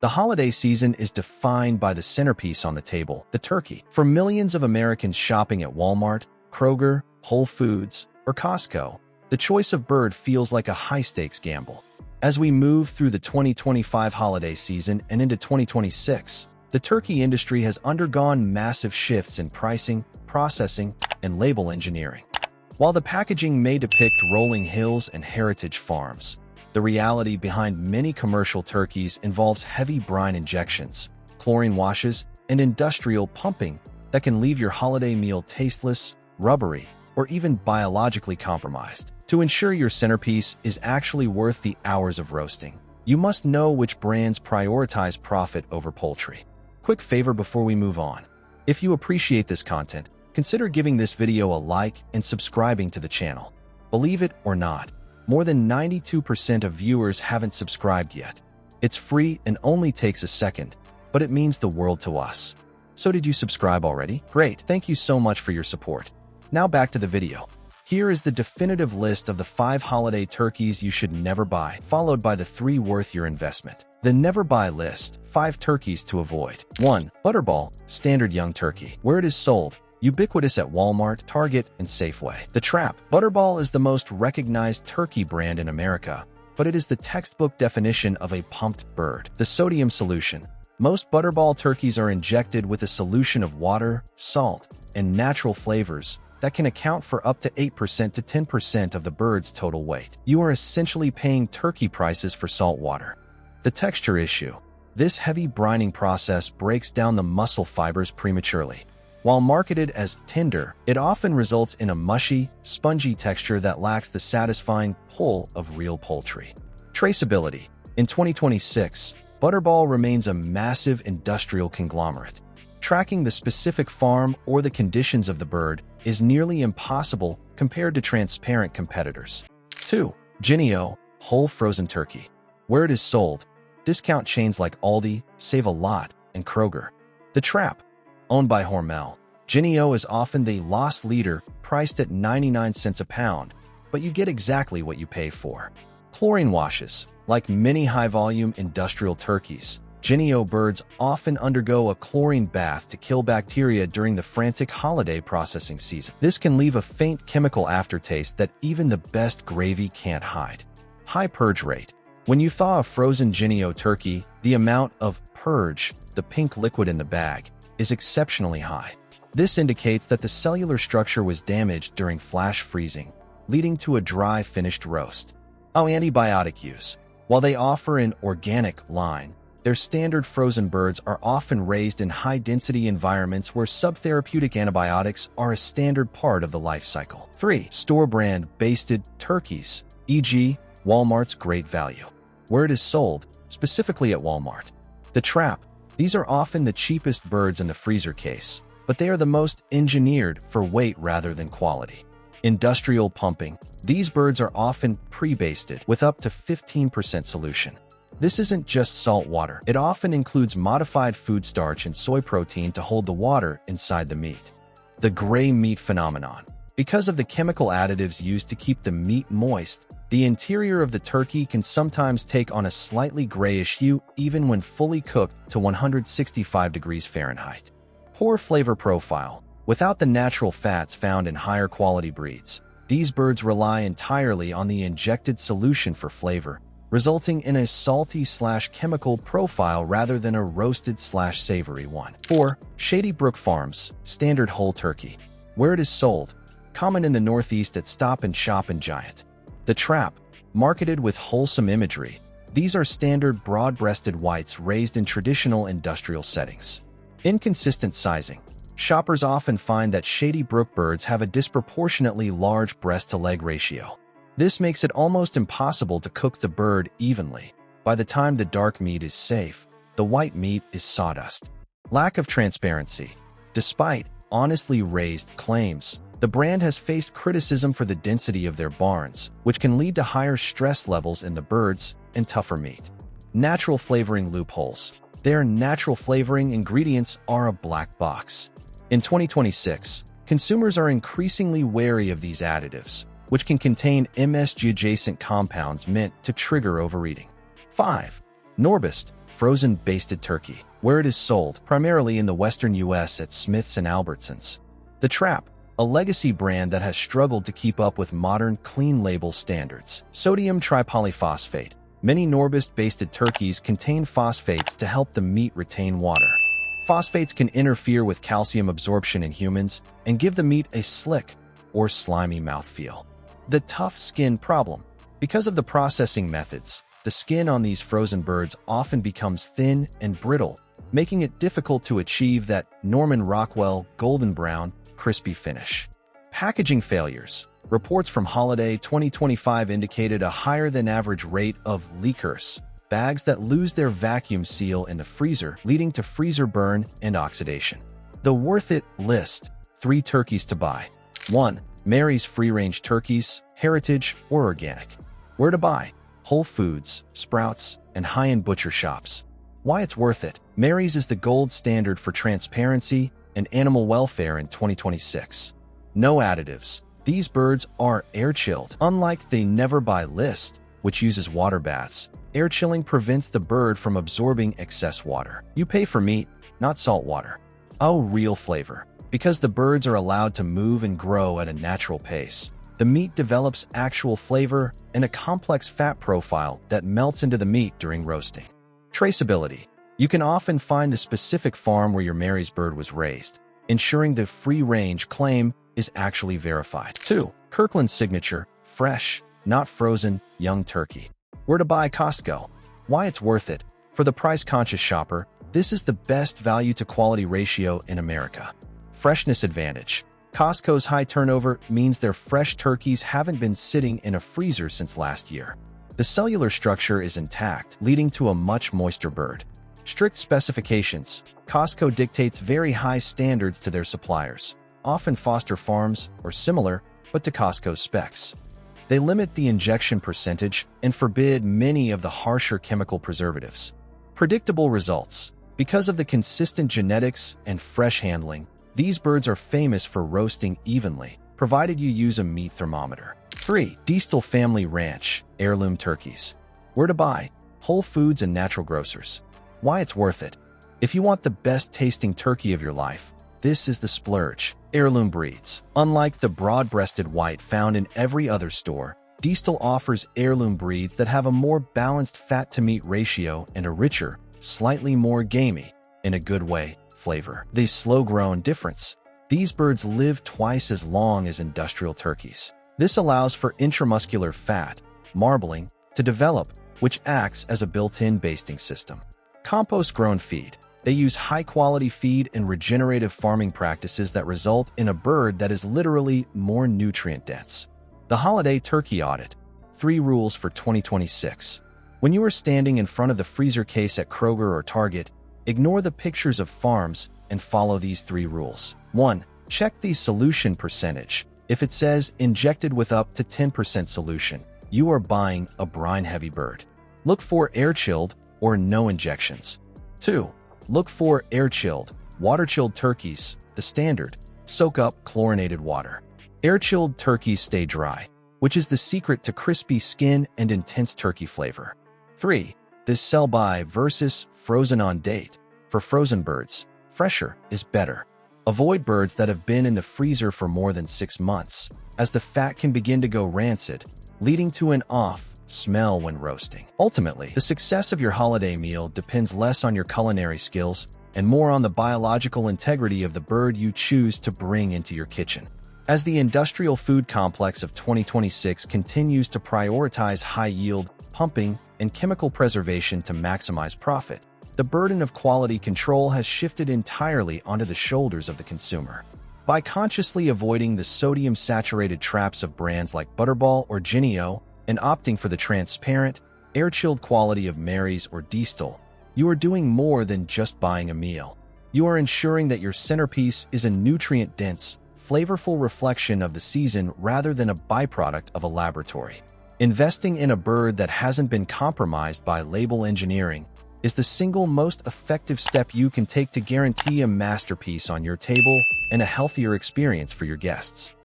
The holiday season is defined by the centerpiece on the table, the turkey. For millions of Americans shopping at Walmart, Kroger, Whole Foods, or Costco, the choice of bird feels like a high-stakes gamble. As we move through the 2025 holiday season and into 2026, the turkey industry has undergone massive shifts in pricing, processing, and label engineering. While the packaging may depict rolling hills and heritage farms, the reality behind many commercial turkeys involves heavy brine injections, chlorine washes, and industrial pumping that can leave your holiday meal tasteless, rubbery, or even biologically compromised. To ensure your centerpiece is actually worth the hours of roasting, you must know which brands prioritize profit over poultry. Quick favor before we move on. If you appreciate this content, consider giving this video a like and subscribing to the channel. Believe it or not, more than 92% of viewers haven't subscribed yet. It's free and only takes a second, but it means the world to us. So did you subscribe already? Great, thank you so much for your support. Now back to the video. Here is the definitive list of the 5 holiday turkeys you should never buy, followed by the 3 worth your investment. The never buy list, 5 turkeys to avoid. 1. Butterball, standard young turkey. Where it is sold, ubiquitous at Walmart, Target, and Safeway. The Trap. Butterball is the most recognized turkey brand in America, but it is the textbook definition of a pumped bird. The Sodium Solution. Most Butterball turkeys are injected with a solution of water, salt, and natural flavors that can account for up to 8% to 10% of the bird's total weight. You are essentially paying turkey prices for salt water. The Texture Issue. This heavy brining process breaks down the muscle fibers prematurely. While marketed as tender, it often results in a mushy, spongy texture that lacks the satisfying pull of real poultry. Traceability. In 2026, Butterball remains a massive industrial conglomerate. Tracking the specific farm or the conditions of the bird is nearly impossible compared to transparent competitors. 2. Jennie-O, whole frozen turkey. Where it is sold, discount chains like Aldi, Save a Lot, and Kroger. The Trap. Owned by Hormel, Jennie-O is often the loss leader, priced at 99 cents a pound, but you get exactly what you pay for. Chlorine washes. Like many high-volume industrial turkeys, Jennie-O birds often undergo a chlorine bath to kill bacteria during the frantic holiday processing season. This can leave a faint chemical aftertaste that even the best gravy can't hide. High purge rate. When you thaw a frozen Jennie-O turkey, the amount of purge, the pink liquid in the bag, is exceptionally high. This indicates that the cellular structure was damaged during flash freezing, leading to a dry, finished roast. Antibiotic use. While they offer an organic line, their standard frozen birds are often raised in high-density environments where subtherapeutic antibiotics are a standard part of the life cycle. 3. Store-brand basted turkeys, e.g., Walmart's Great Value. Where it is sold, specifically at Walmart. The Trap. These are often the cheapest birds in the freezer case, but they are the most engineered for weight rather than quality. Industrial pumping. These birds are often pre-basted with up to 15% solution. This isn't just salt water. It often includes modified food starch and soy protein to hold the water inside the meat. The gray meat phenomenon. Because of the chemical additives used to keep the meat moist, the interior of the turkey can sometimes take on a slightly grayish hue even when fully cooked to 165 degrees Fahrenheit. Poor flavor profile. Without the natural fats found in higher quality breeds, these birds rely entirely on the injected solution for flavor, resulting in a salty/chemical profile rather than a roasted/savory one. 4. Shady Brook Farms, standard whole turkey. Where it is sold, common in the Northeast at Stop and Shop and Giant. The Trap, marketed with wholesome imagery. These are standard broad-breasted whites raised in traditional industrial settings. Inconsistent sizing. Shoppers often find that Shady Brook birds have a disproportionately large breast-to-leg ratio. This makes it almost impossible to cook the bird evenly. By the time the dark meat is safe, the white meat is sawdust. Lack of transparency. Despite honestly raised claims, the brand has faced criticism for the density of their barns, which can lead to higher stress levels in the birds and tougher meat. Natural flavoring loopholes. Their natural flavoring ingredients are a black box. In 2026, consumers are increasingly wary of these additives, which can contain MSG-adjacent compounds meant to trigger overeating. 5. Norbist, frozen basted turkey, where it is sold primarily in the western U.S. at Smith's and Albertsons. The Trap, a legacy brand that has struggled to keep up with modern clean label standards. Sodium tripolyphosphate. Many Norbist basted turkeys contain phosphates to help the meat retain water. Phosphates can interfere with calcium absorption in humans and give the meat a slick or slimy mouthfeel. The tough skin problem. Because of the processing methods, the skin on these frozen birds often becomes thin and brittle, making it difficult to achieve that Norman Rockwell golden brown, crispy finish. Packaging failures. Reports from Holiday 2025 indicated a higher than average rate of leakers, bags that lose their vacuum seal in the freezer, leading to freezer burn and oxidation. The worth it list. 3 turkeys to buy. 1. Mary's free-range turkeys, heritage or organic. Where to buy? Whole Foods, Sprouts, and high-end butcher shops. Why it's worth it. Mary's is the gold standard for transparency and animal welfare in 2026. No additives. These birds are air-chilled. Unlike the Never Buy list, which uses water baths, air chilling prevents the bird from absorbing excess water. You pay for meat, not salt water. Oh, real flavor. Because the birds are allowed to move and grow at a natural pace, the meat develops actual flavor and a complex fat profile that melts into the meat during roasting. Traceability. You can often find the specific farm where your Mary's bird was raised, ensuring the free-range claim is actually verified. 2. Kirkland's signature, fresh, not frozen, young turkey. Where to buy? Costco. Why it's worth it. For the price-conscious shopper, this is the best value-to-quality ratio in America. Freshness advantage. Costco's high turnover means their fresh turkeys haven't been sitting in a freezer since last year. The cellular structure is intact, leading to a much moister bird. Strict specifications. Costco dictates very high standards to their suppliers, often Foster Farms or similar, but to Costco's specs. They limit the injection percentage and forbid many of the harsher chemical preservatives. Predictable results. Because of the consistent genetics and fresh handling, these birds are famous for roasting evenly, provided you use a meat thermometer. 3. Diestel Family Ranch, heirloom turkeys. Where to buy? Whole Foods and natural grocers. Why it's worth it. If you want the best tasting turkey of your life, this is the splurge. Heirloom breeds. Unlike the broad-breasted white found in every other store, Diestel offers heirloom breeds that have a more balanced fat-to-meat ratio and a richer, slightly more gamey, in a good way, flavor. The slow-grown difference. These birds live twice as long as industrial turkeys. This allows for intramuscular fat, marbling, to develop, which acts as a built-in basting system. Compost-grown feed. They use high-quality feed and regenerative farming practices that result in a bird that is literally more nutrient-dense. The Holiday Turkey Audit. 3 rules for 2026. When you are standing in front of the freezer case at Kroger or Target, ignore the pictures of farms and follow these 3 rules. 1. Check the solution percentage. If it says injected with up to 10% solution, you are buying a brine-heavy bird. Look for air-chilled or no injections. 2. Look for air-chilled, water-chilled turkeys, the standard. Soak up chlorinated water. Air-chilled turkeys stay dry, which is the secret to crispy skin and intense turkey flavor. 3. This sell-by versus frozen on date. For frozen birds, fresher is better. Avoid birds that have been in the freezer for more than 6 months, as the fat can begin to go rancid, leading to an off smell when roasting. Ultimately, the success of your holiday meal depends less on your culinary skills and more on the biological integrity of the bird you choose to bring into your kitchen. As the industrial food complex of 2026 continues to prioritize high yield, pumping, and chemical preservation to maximize profit, the burden of quality control has shifted entirely onto the shoulders of the consumer. By consciously avoiding the sodium-saturated traps of brands like Butterball or Jennie-O and opting for the transparent, air-chilled quality of Mary's or Diestel, you are doing more than just buying a meal. You are ensuring that your centerpiece is a nutrient-dense, flavorful reflection of the season rather than a byproduct of a laboratory. Investing in a bird that hasn't been compromised by label engineering is the single most effective step you can take to guarantee a masterpiece on your table and a healthier experience for your guests.